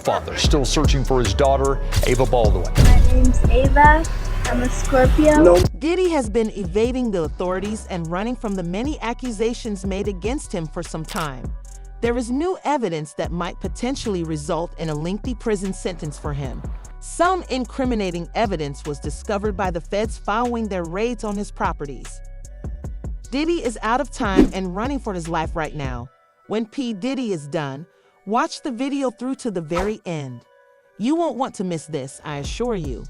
Father still searching for his daughter, Ava Baldwin. My name's Ava. I'm a Scorpio. Diddy has been evading the authorities and running from the many accusations made against him for some time. There is new evidence that might potentially result in a lengthy prison sentence for him. Some incriminating evidence was discovered by the feds following their raids on his properties. Diddy is out of time and running for his life right now. When P. Diddy is done, watch the video through to the very end. You won't want to miss this, I assure you.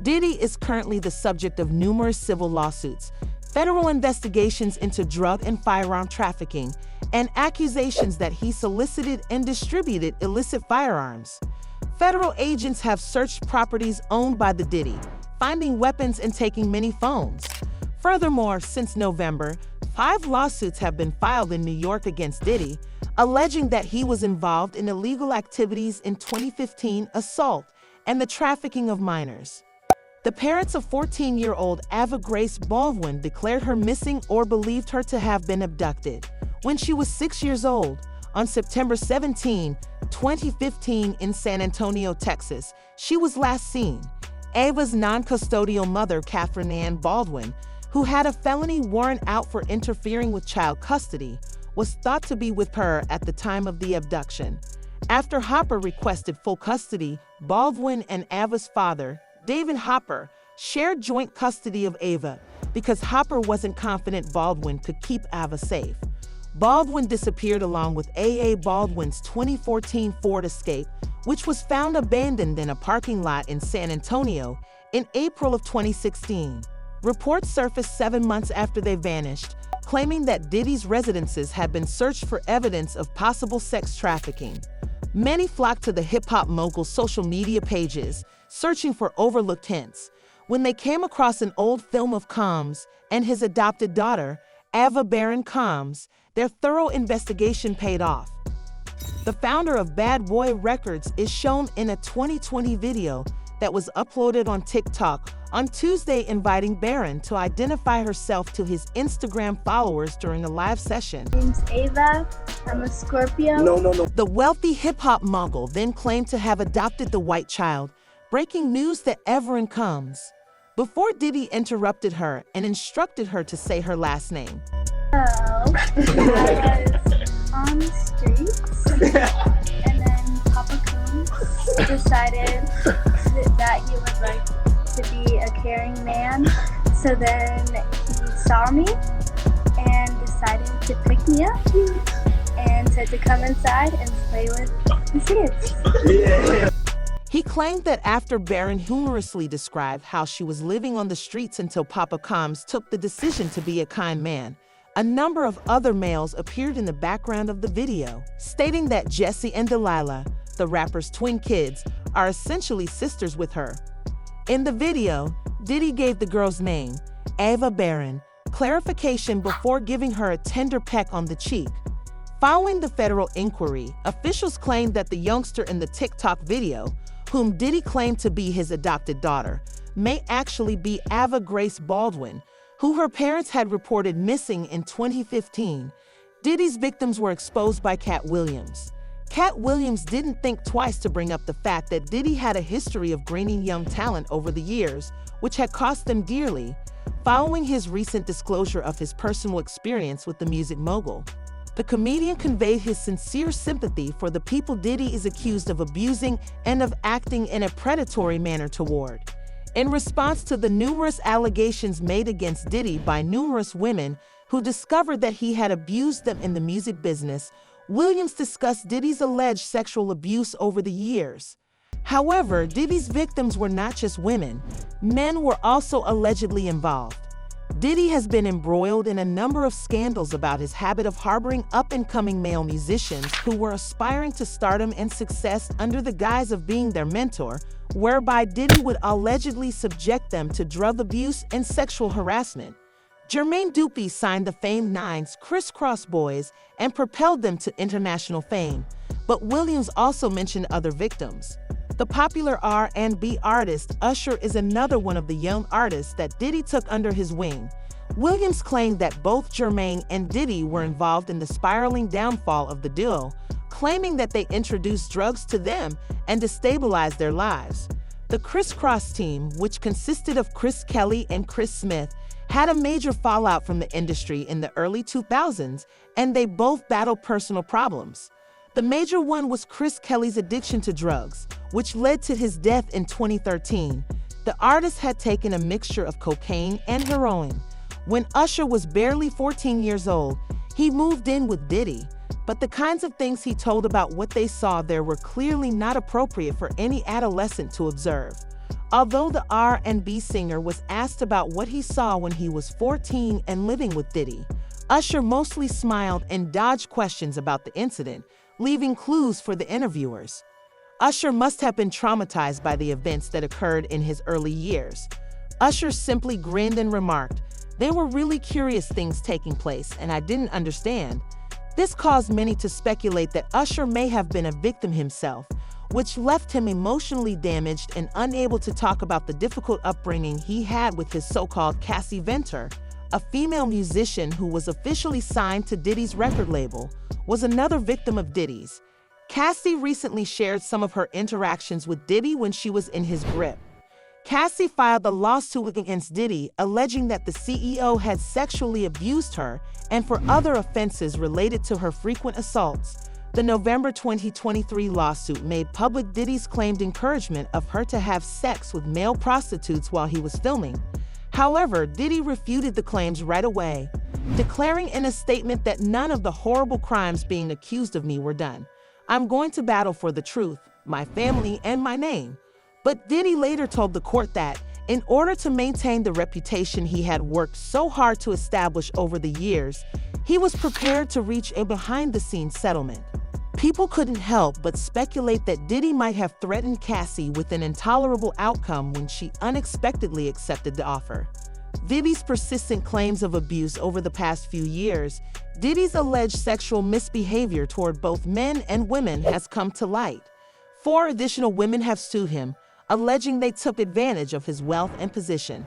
Diddy is currently the subject of numerous civil lawsuits, federal investigations into drug and firearm trafficking, and accusations that he solicited and distributed illicit firearms. Federal agents have searched properties owned by the Diddy, finding weapons and taking many phones. Furthermore, since November, 5 lawsuits have been filed in New York against Diddy, alleging that he was involved in illegal activities in 2015 assault and the trafficking of minors. The parents of 14-year-old Ava Grace Baldwin declared her missing or believed her to have been abducted when she was 6 years old. On September 17, 2015 in San Antonio, Texas, she was last seen. Ava's non-custodial mother, Catherine Ann Baldwin, who had a felony warrant out for interfering with child custody, was thought to be with her at the time of the abduction. After Hopper requested full custody, Baldwin and Ava's father, David Hopper, shared joint custody of Ava because Hopper wasn't confident Baldwin could keep Ava safe. Baldwin disappeared along with A.A. Baldwin's 2014 Ford Escape, which was found abandoned in a parking lot in San Antonio in April of 2016. Reports surfaced 7 months after they vanished, claiming that Diddy's residences had been searched for evidence of possible sex trafficking. Many flocked to the hip-hop mogul's social media pages, searching for overlooked hints. When they came across an old film of Combs and his adopted daughter, Ava Baron Combs, their thorough investigation paid off. The founder of Bad Boy Records is shown in a 2020 video that was uploaded on TikTok on Tuesday, inviting Baron to identify herself to his Instagram followers during a live session. My name's Ava. I'm a Scorpio. The wealthy hip-hop mogul then claimed to have adopted the white child, breaking news that Everin Combs, before Diddy interrupted her and instructed her to say her last name. So, I was on the streets, and then Papa Combs decided that he would like to be a caring man. So then he saw me and decided to pick me up and said to come inside and play with the kids. He claimed that after Baron humorously described how she was living on the streets until Papa Combs took the decision to be a kind man, a number of other males appeared in the background of the video, stating that Jesse and Delilah, the rapper's twin kids, are essentially sisters with her. In the video, Diddy gave the girl's name, Ava Baron, clarification before giving her a tender peck on the cheek. Following the federal inquiry, officials claimed that the youngster in the TikTok video, whom Diddy claimed to be his adopted daughter, may actually be Ava Grace Baldwin, who her parents had reported missing in 2015. Diddy's victims were exposed by Cat Williams. Cat Williams didn't think twice to bring up the fact that Diddy had a history of greening young talent over the years, which had cost them dearly, following his recent disclosure of his personal experience with the music mogul. The comedian conveyed his sincere sympathy for the people Diddy is accused of abusing and of acting in a predatory manner toward. In response to the numerous allegations made against Diddy by numerous women who discovered that he had abused them in the music business, Williams discussed Diddy's alleged sexual abuse over the years. However, Diddy's victims were not just women. Men were also allegedly involved. Diddy has been embroiled in a number of scandals about his habit of harboring up-and-coming male musicians who were aspiring to stardom and success under the guise of being their mentor, whereby Diddy would allegedly subject them to drug abuse and sexual harassment. Jermaine Dupri signed the famed Nine's Criss Cross Boys and propelled them to international fame, but Williams also mentioned other victims. The popular R&B artist Usher is another one of the young artists that Diddy took under his wing. Williams claimed that both Jermaine and Diddy were involved in the spiraling downfall of the duo, claiming that they introduced drugs to them and destabilized their lives. The Crisscross team, which consisted of Chris Kelly and Chris Smith, had a major fallout from the industry in the early 2000s, and they both battled personal problems. The major one was Chris Kelly's addiction to drugs, which led to his death in 2013. The artist had taken a mixture of cocaine and heroin. When Usher was barely 14 years old, he moved in with Diddy, but the kinds of things he told about what they saw there were clearly not appropriate for any adolescent to observe. Although the R&B singer was asked about what he saw when he was 14 and living with Diddy, Usher mostly smiled and dodged questions about the incident, leaving clues for the interviewers. Usher must have been traumatized by the events that occurred in his early years. Usher simply grinned and remarked, "There were really curious things taking place, and I didn't understand." This caused many to speculate that Usher may have been a victim himself, which left him emotionally damaged and unable to talk about the difficult upbringing he had with his so-called Cassie Venter, a female musician who was officially signed to Diddy's record label, was another victim of Diddy's. Cassie recently shared some of her interactions with Diddy when she was in his grip. Cassie filed a lawsuit against Diddy, alleging that the CEO had sexually abused her and for other offenses related to her frequent assaults. The November 2023 lawsuit made public Diddy's claimed encouragement of her to have sex with male prostitutes while he was filming. However, Diddy refuted the claims right away, declaring in a statement that none of the horrible crimes being accused of me were done. "I'm going to battle for the truth, my family, and my name." But Diddy later told the court that, in order to maintain the reputation he had worked so hard to establish over the years, he was prepared to reach a behind-the-scenes settlement. People couldn't help but speculate that Diddy might have threatened Cassie with an intolerable outcome when she unexpectedly accepted the offer. Diddy's persistent claims of abuse over the past few years, Diddy's alleged sexual misbehavior toward both men and women has come to light. 4 additional women have sued him, alleging they took advantage of his wealth and position.